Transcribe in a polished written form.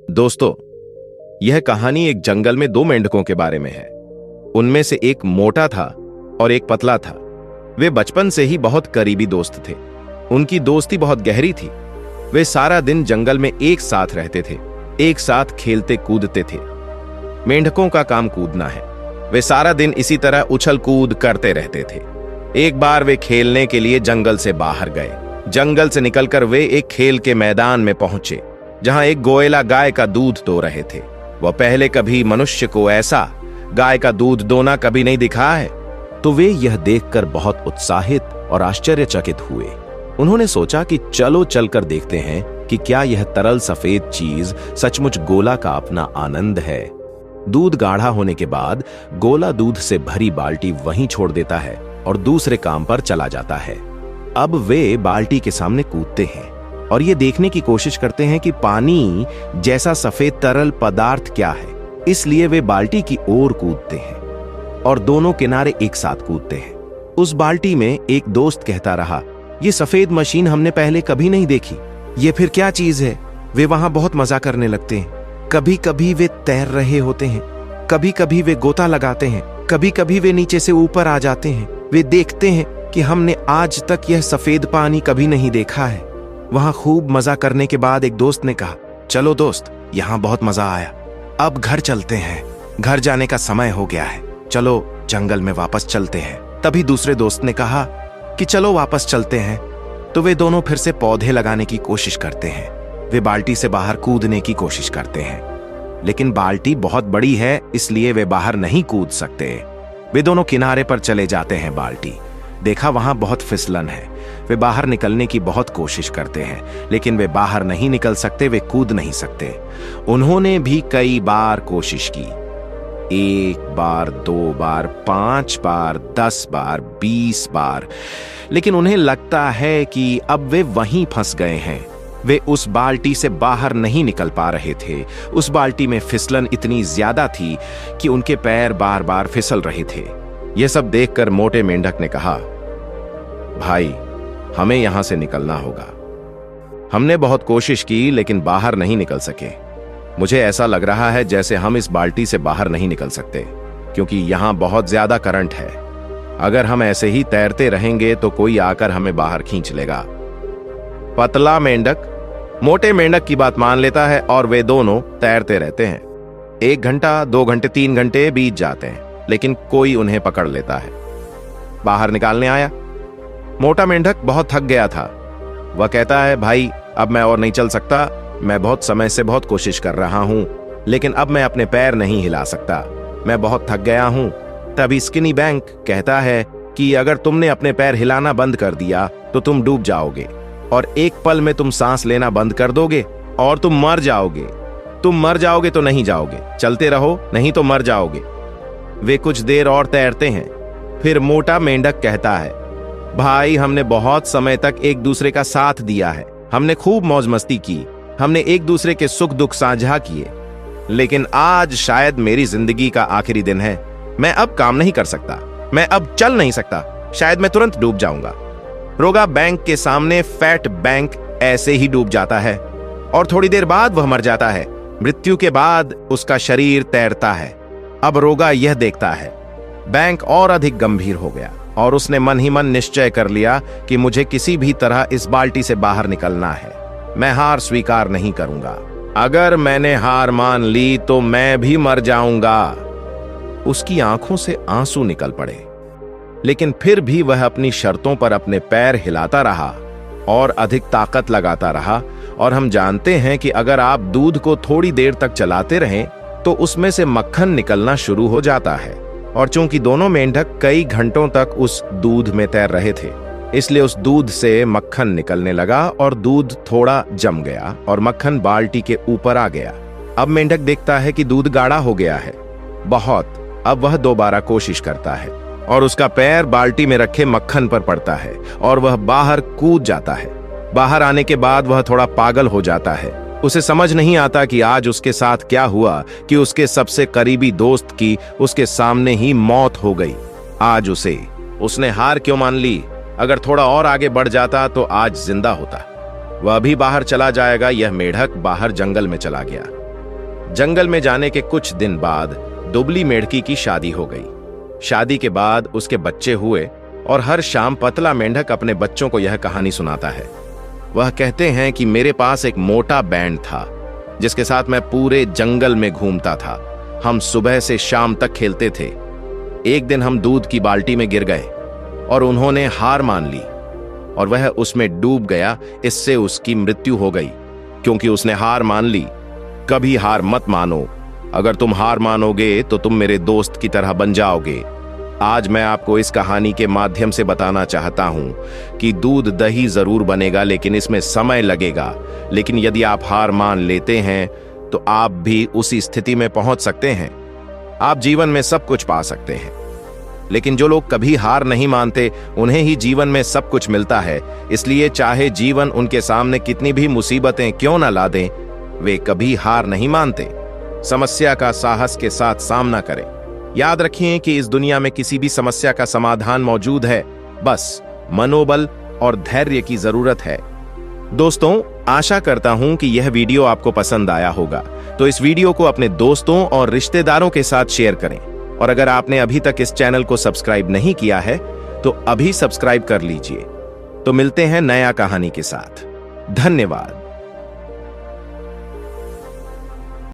दोस्तों, यह कहानी एक जंगल में दो मेंढकों के बारे में है। उनमें से एक मोटा था और एक पतला था। वे बचपन से ही बहुत करीबी दोस्त थे। उनकी दोस्ती बहुत गहरी थी। वे सारा दिन जंगल में एक साथ रहते थे, एक साथ खेलते कूदते थे। मेंढकों का काम कूदना है। वे सारा दिन इसी तरह उछल कूद करते रहते थे। एक बार वे खेलने के लिए जंगल से बाहर गए। जंगल से निकलकर वे एक खेल के मैदान में पहुंचे, जहां एक गोएला गाय का दूध दो रहे थे। वह पहले कभी मनुष्य को ऐसा गाय का दूध दोना कभी नहीं दिखा है, तो वे यह देखकर बहुत उत्साहित और आश्चर्यचकित हुए। उन्होंने सोचा कि चलो चलकर देखते हैं कि क्या यह तरल सफेद चीज सचमुच गोला का अपना आनंद है। दूध गाढ़ा होने के बाद गोला दूध से भरी बाल्टी वहीं छोड़ देता है और दूसरे काम पर चला जाता है। अब वे बाल्टी के सामने कूदते हैं और ये देखने की कोशिश करते हैं कि पानी जैसा सफेद तरल पदार्थ क्या है। इसलिए वे बाल्टी की ओर कूदते हैं और दोनों किनारे एक साथ कूदते हैं। उस बाल्टी में एक दोस्त कहता रहा, ये सफेद मशीन हमने पहले कभी नहीं देखी। ये फिर क्या चीज है? वे वहां बहुत मजा करने लगते हैं। कभी कभी वे तैर रहे होते हैं, कभी कभी वे गोता लगाते हैं, कभी कभी वे नीचे से ऊपर आ जाते हैं। वे देखते हैं कि हमने आज तक यह सफेद पानी कभी नहीं देखा है। वहां खूब मजा करने के बाद एक दोस्त ने कहा, चलो दोस्त, यहां बहुत मजा आया, अब घर चलते हैं। घर जाने का समय हो गया है, चलो जंगल में वापस चलते हैं। तभी दूसरे दोस्त ने कहा कि चलो वापस चलते हैं। तो वे दोनों फिर से पौधे लगाने की कोशिश करते हैं। वे बाल्टी से बाहर कूदने की कोशिश करते हैं, लेकिन बाल्टी बहुत बड़ी है, इसलिए वे बाहर नहीं कूद सकते। वे दोनों किनारे पर चले जाते हैं। बाल्टी देखा वहां बहुत फिसलन है। वे बाहर निकलने की बहुत कोशिश करते हैं, लेकिन वे बाहर नहीं निकल सकते, वे कूद नहीं सकते। उन्होंने भी कई बार कोशिश की, 1 बार, 2 बार, 5 बार, 10 बार, 20 बार, लेकिन उन्हें लगता है कि अब वे वहीं फंस गए हैं। वे उस बाल्टी से बाहर नहीं निकल पा रहे थे। उस बाल्टी में फिसलन इतनी ज्यादा थी कि उनके पैर बार बार फिसल रहे थे। यह सब देखकर मोटे मेंढक ने कहा, भाई, हमें यहां से निकलना होगा। हमने बहुत कोशिश की, लेकिन बाहर नहीं निकल सके। मुझे ऐसा लग रहा है जैसे हम इस बाल्टी से बाहर नहीं निकल सकते, क्योंकि यहां बहुत ज्यादा करंट है। अगर हम ऐसे ही तैरते रहेंगे तो कोई आकर हमें बाहर खींच लेगा। पतला मेंढक मोटे मेंढक की बात मान लेता है और वे दोनों तैरते रहते हैं। 1 घंटा, 2 घंटे, 3 घंटे बीत जाते हैं, लेकिन कोई उन्हें पकड़ लेता है। बाहर निकालने आया। मोटा मेंढक बहुत थक गया था। वह कहता है, भाई, अब मैं और नहीं चल सकता। मैं बहुत समय से बहुत कोशिश कर रहा हूं, लेकिन अब मैं अपने पैर नहीं हिला सकता। मैं बहुत थक गया हूं। तभी स्किनी बैंक कहता है कि अगर तुमने अपने पैर हिलाना बंद कर दिया तो तुम डूब जाओगे और एक पल में तुम सांस लेना बंद कर दोगे और तुम मर जाओगे। तुम मर जाओगे तो नहीं जाओगे, चलते रहो, नहीं तो मर जाओगे। वे कुछ देर और तैरते हैं। फिर मोटा मेंढक कहता है, भाई, हमने बहुत समय तक एक दूसरे का साथ दिया है। हमने खूब मौज मस्ती की। हमने एक दूसरे के सुख दुख साझा किए, लेकिन आज शायद मेरी जिंदगी का आखिरी दिन है। मैं अब काम नहीं कर सकता। मैं अब चल नहीं सकता। शायद मैं तुरंत डूब जाऊंगा। रोगा बैंक के सामने फैट बैंक ऐसे ही डूब जाता है और थोड़ी देर बाद वह मर जाता है। मृत्यु के बाद उसका शरीर तैरता है। अब रोगा यह देखता है। बैंक और अधिक गंभीर हो गया और उसने मन ही मन निश्चय कर लिया कि मुझे किसी भी तरह इस बाल्टी से बाहर निकलना है। मैं हार स्वीकार नहीं करूंगा। अगर मैंने हार मान ली तो मैं भी मर जाऊंगा। उसकी आंखों से आंसू निकल पड़े, लेकिन फिर भी वह अपनी शर्तों पर अपने पैर हिलाता रहा और अधिक ताकत लगाता रहा। और हम जानते हैं कि अगर आप दूध को थोड़ी देर तक चलाते रहें तो उसमें से मक्खन निकलना शुरू हो जाता है। और चूंकि दोनों मेंढक कई घंटों तक उस दूध में तैर रहे थे, इसलिए उस दूध से मक्खन निकलने लगा और दूध थोड़ा जम गया और मक्खन बाल्टी के ऊपर आ गया। अब मेंढक देखता है कि दूध गाढ़ा हो गया है बहुत। अब वह दोबारा कोशिश करता है और उसका पैर बाल्टी में रखे मक्खन पर पड़ता है और वह बाहर कूद जाता है। बाहर आने के बाद वह थोड़ा पागल हो जाता है। उसे समझ नहीं आता कि आज उसके साथ क्या हुआ कि उसके सबसे करीबी दोस्त की उसके सामने ही मौत हो गई। आज उसने हार क्यों मान ली? अगर थोड़ा और आगे बढ़ जाता तो आज जिंदा होता। वह भी बाहर चला जाएगा। यह मेढक बाहर जंगल में चला गया। जंगल में जाने के कुछ दिन बाद दुबली मेंढकी की शादी हो गई। शादी के बाद उसके बच्चे हुए और हर शाम पतला मेंढक अपने बच्चों को यह कहानी सुनाता है। वह कहते हैं कि मेरे पास एक मोटा बैंड था जिसके साथ मैं पूरे जंगल में घूमता था। हम सुबह से शाम तक खेलते थे। एक दिन हम दूध की बाल्टी में गिर गए और उन्होंने हार मान ली और वह उसमें डूब गया। इससे उसकी मृत्यु हो गई क्योंकि उसने हार मान ली। कभी हार मत मानो। अगर तुम हार मानोगे तो तुम मेरे दोस्त की तरह बन जाओगे। आज मैं आपको इस कहानी के माध्यम से बताना चाहता हूं कि दूध दही जरूर बनेगा, लेकिन इसमें समय लगेगा। लेकिन यदि आप हार मान लेते हैं तो आप भी उसी स्थिति में पहुंच सकते हैं। आप जीवन में सब कुछ पा सकते हैं, लेकिन जो लोग कभी हार नहीं मानते उन्हें ही जीवन में सब कुछ मिलता है। इसलिए चाहे जीवन उनके सामने कितनी भी मुसीबतें क्यों ना ला दें, वे कभी हार नहीं मानते। समस्या का साहस के साथ सामना करें। याद रखिए कि इस दुनिया में किसी भी समस्या का समाधान मौजूद है, बस मनोबल और धैर्य की जरूरत है। दोस्तों, आशा करता हूं कि यह वीडियो आपको पसंद आया होगा, तो इस वीडियो को अपने दोस्तों और रिश्तेदारों के साथ शेयर करें। और अगर आपने अभी तक इस चैनल को सब्सक्राइब नहीं किया है तो अभी सब्सक्राइब कर लीजिए। तो मिलते हैं नया कहानी के साथ। धन्यवाद।